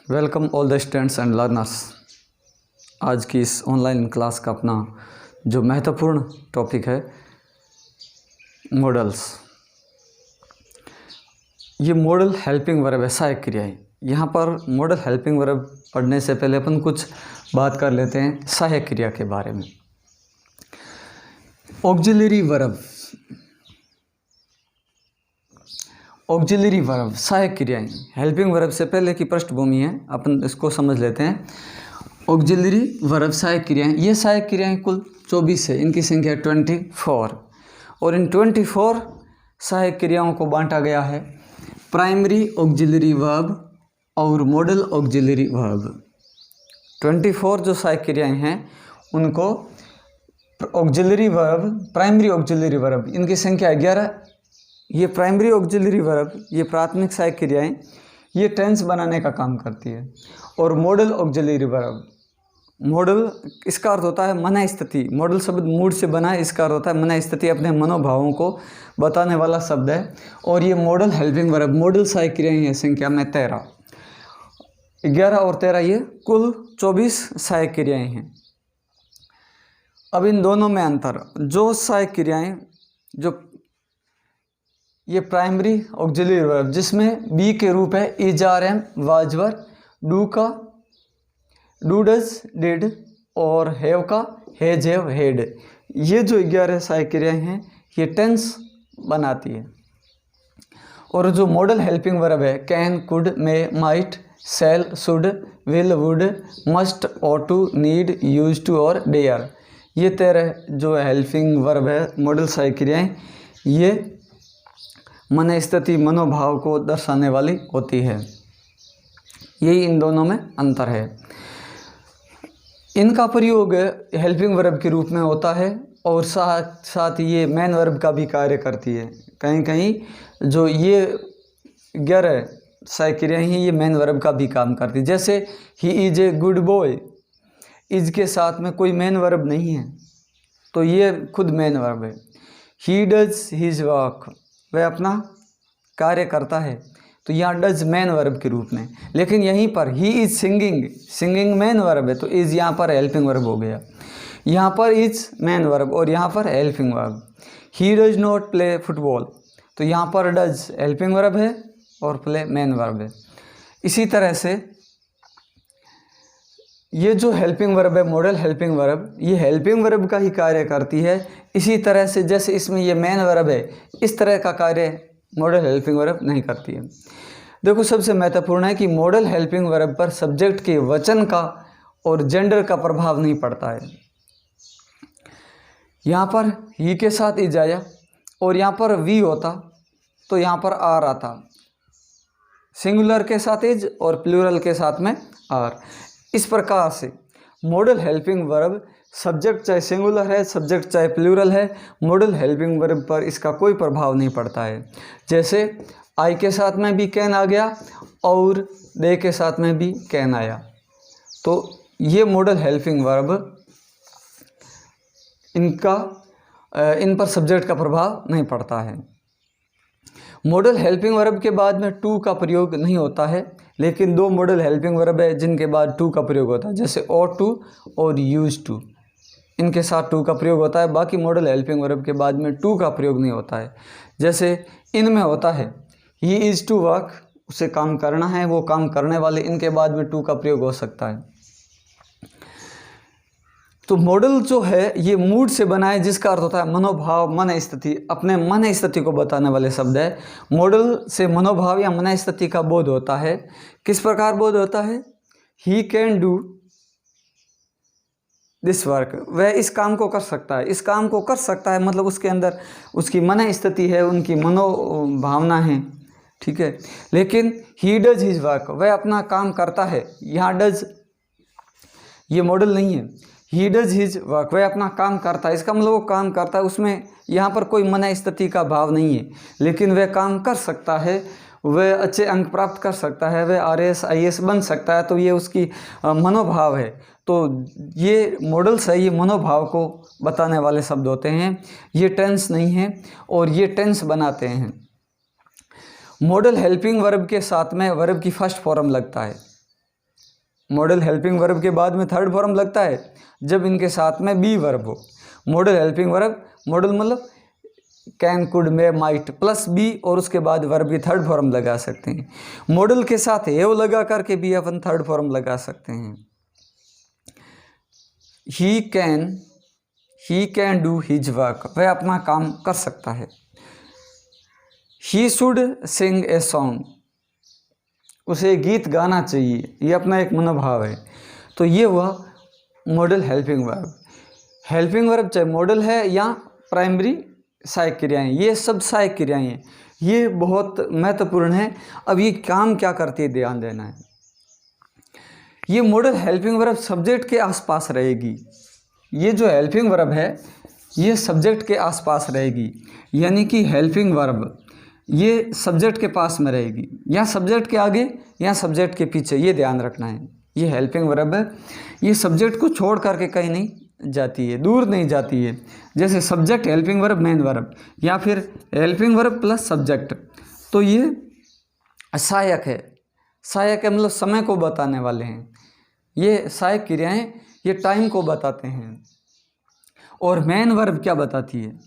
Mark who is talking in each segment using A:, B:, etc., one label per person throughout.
A: Welcome all the students and learners. आज की इस ऑनलाइन क्लास का अपना जो महत्वपूर्ण टॉपिक है मॉडल्स। ये मॉडल हेल्पिंग वर्ब है, सहायक क्रियाएं। यहाँ पर मॉडल हेल्पिंग वर्ब पढ़ने से पहले अपन कुछ बात कर लेते हैं सहायक क्रिया के बारे में। ऑक्सिलरी वर्ब, ऑक्सिलरी वर्ब सहायक क्रियाएं। हेल्पिंग वर्ब से पहले की पृष्ठभूमि है, अपन इसको समझ लेते हैं। ऑक्सिलरी वर्ब सहायक क्रियाएं, ये सहायक क्रियाएं कुल 24 है, इनकी संख्या 24 और इन 24 सहायक क्रियाओं को बांटा गया है प्राइमरी ऑक्सिलरी वर्ब और मॉडल ऑक्सिलरी वर्ब। 24 जो सहायक क्रियाएं हैं उनको auxiliary verb, primary auxiliary verb, इनकी संख्या 11। ये प्राइमरी ऑक्सिलरी वर्ब, ये प्राथमिक सहायक क्रियाएं, ये टेंस बनाने का काम करती है। और मॉडल ऑक्सिलरी वर्ब, मॉडल इसका अर्थ होता है मन स्थिति। मॉडल शब्द मूड से बना है, इसका अर्थ होता है मन स्थिति, अपने मनोभावों को बताने वाला शब्द है। और ये मॉडल हेल्पिंग वर्ब, मॉडल सहायक क्रियाएं हैं संख्या में 13। 11 और 13 ये कुल 24 सहायक क्रियाएं हैं। अब इन दोनों में अंतर, जो सहायक क्रियाएं जो ये प्राइमरी ऑक्सिलरी वर्ब जिसमें बी के रूप है is, are, am, was, were, do का डू, डज, डिड और हैव का हैज, हैव, हैड। ये जो 11 सहायक क्रियाएं हैं ये टेंस बनाती है। और जो मॉडल हेल्पिंग वर्ब है can, could, may, might, shall, should, will, would, must, ought to, need, use to और डेयर, ये 13 जो हेल्पिंग वर्ब है मॉडल सहायक क्रियाएं, ये मन स्थिति, मनोभाव को दर्शाने वाली होती है। यही इन दोनों में अंतर है। इनका प्रयोग हेल्पिंग वर्ब के रूप में होता है और साथ साथ ये मेन वर्ब का भी कार्य करती है। कहीं कहीं जो ये 11 सहायक क्रियाएं हैं ये मेन वर्ब का भी काम करती है। जैसे he is a good boy, is के साथ में कोई मेन वर्ब नहीं है तो ये खुद मेन वर्ब है। ही डज हिज वर्क, वह अपना कार्य करता है तो यहाँ डज मेन वर्ब के रूप में। लेकिन यहीं पर he is singing, singing main verb है तो इज यहाँ पर हेल्पिंग वर्ब हो गया। यहाँ पर इज मेन वर्ब और यहाँ पर helping verb. He does not play football, तो यहाँ पर डज हेल्पिंग वर्ब है और प्ले मेन वर्ब है। इसी तरह से ये जो हेल्पिंग वर्ब है मॉडल हेल्पिंग वर्ब, ये हेल्पिंग वर्ब का ही कार्य करती है। इसी तरह से जैसे इसमें ये मेन वर्ब है, इस तरह का कार्य मॉडल हेल्पिंग वर्ब नहीं करती है। देखो सबसे महत्वपूर्ण है कि मॉडल हेल्पिंग वर्ब पर सब्जेक्ट के वचन का और जेंडर का प्रभाव नहीं पड़ता है। यहाँ पर ही के साथ इज आया और यहाँ पर वी होता तो यहाँ पर आर आता। सिंगुलर के साथ इज और प्लूरल के साथ में आर। इस प्रकार से मॉडल हेल्पिंग वर्ब सब्जेक्ट चाहे सिंगुलर है, सब्जेक्ट चाहे प्लूरल है, मॉडल हेल्पिंग वर्ब पर इसका कोई प्रभाव नहीं पड़ता है। जैसे आई के साथ में भी कैन आ गया और दे के साथ में भी कैन आया, तो ये मॉडल हेल्पिंग वर्ब इन पर सब्जेक्ट का प्रभाव नहीं पड़ता है। मॉडल हेल्पिंग वर्ब के बाद में टू का प्रयोग नहीं होता है, लेकिन 2 मॉडल हेल्पिंग वर्ब है जिनके बाद टू का प्रयोग होता है, जैसे ought to और यूज टू, इनके साथ टू का प्रयोग होता है। बाकी मॉडल हेल्पिंग वर्ब के बाद में टू का प्रयोग नहीं होता है। जैसे इनमें होता है ही इज़ टू वर्क, उसे काम करना है, वो काम करने वाले, इनके बाद में टू का प्रयोग हो सकता है। तो मॉडल जो है ये मूड से बना है, जिसका अर्थ होता है मनोभाव, मन स्थिति, अपने मन स्थिति को बताने वाले शब्द है। मॉडल से मनोभाव या मन स्थिति का बोध होता है। किस प्रकार बोध होता है? He can do this work, वह इस काम को कर सकता है। इस काम को कर सकता है मतलब उसके अंदर उसकी मन स्थिति है, उनकी मनोभावना है, ठीक है। लेकिन ही डज हिज वर्क, वह अपना काम करता है। यहाँ डज ये मॉडल नहीं है। ही डज हिज वर्क, वह अपना काम करता है, इसका मतलब वो काम करता है, उसमें यहाँ पर कोई मन स्थिति का भाव नहीं है। लेकिन वह काम कर सकता है, वह अच्छे अंक प्राप्त कर सकता है, वह RAS IAS बन सकता है, तो ये उसकी मनोभाव है। तो ये मॉडल्स है, ये मनोभाव को बताने वाले शब्द होते हैं, ये टेंस नहीं है और ये टेंस बनाते हैं। मॉडल हेल्पिंग वर्ब के साथ में वर्ब की फर्स्ट फॉर्म लगता है। मॉडल हेल्पिंग वर्ब के बाद में थर्ड फॉर्म लगता है जब इनके साथ में बी वर्ब हो। मॉडल हेल्पिंग वर्ब, मॉडल मतलब can, could, may, might plus be और उसके बाद वर्ब की थर्ड फॉर्म लगा सकते हैं। मॉडल के साथ एव लगा करके भी अपन थर्ड फॉर्म लगा सकते हैं। He can do his work, वह अपना काम कर सकता है। He should Singh a song, उसे गीत गाना चाहिए, ये अपना एक मनोभाव है। तो ये हुआ model helping verb. Helping verb चाहे मॉडल है या प्राइमरी सहायक क्रियाएं, ये सब सहायक क्रियाएं हैं, ये बहुत महत्वपूर्ण है। अब ये काम क्या करती है ध्यान देना है। ये मॉडल हेल्पिंग वर्ब सब्जेक्ट के आसपास रहेगी। ये जो हेल्पिंग वर्ब है ये सब्जेक्ट के आसपास रहेगी, यानी कि हेल्पिंग वर्ब ये सब्जेक्ट के पास में रहेगी, या सब्जेक्ट के आगे या सब्जेक्ट के पीछे, ये ध्यान रखना है। ये हेल्पिंग वर्ब है, ये सब्जेक्ट को छोड़ करके कहीं नहीं जाती है, दूर नहीं जाती है। जैसे subject helping verb main verb, या फिर हेल्पिंग वर्ब प्लस सब्जेक्ट, तो ये सहायक है। सहायक है मतलब समय को बताने वाले हैं। ये सहायक क्रियाएं ये टाइम को बताते हैं। और मेन वर्ब क्या बताती है?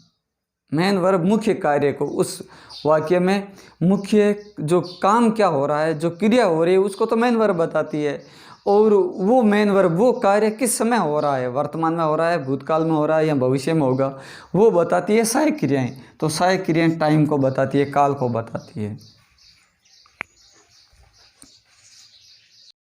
A: मेन वर्ब मुख्य कार्य को, उस वाक्य में मुख्य जो काम क्या हो रहा है, जो क्रिया हो रही है, उसको तो मेन वर्ब बताती है। और वो मेन वर्ब, वो कार्य किस समय हो रहा है, वर्तमान में हो रहा है, भूतकाल में हो रहा है या भविष्य में होगा, वो बताती है सहायक क्रियाएं। तो सहायक क्रियाएं टाइम को बताती है, काल को बताती है।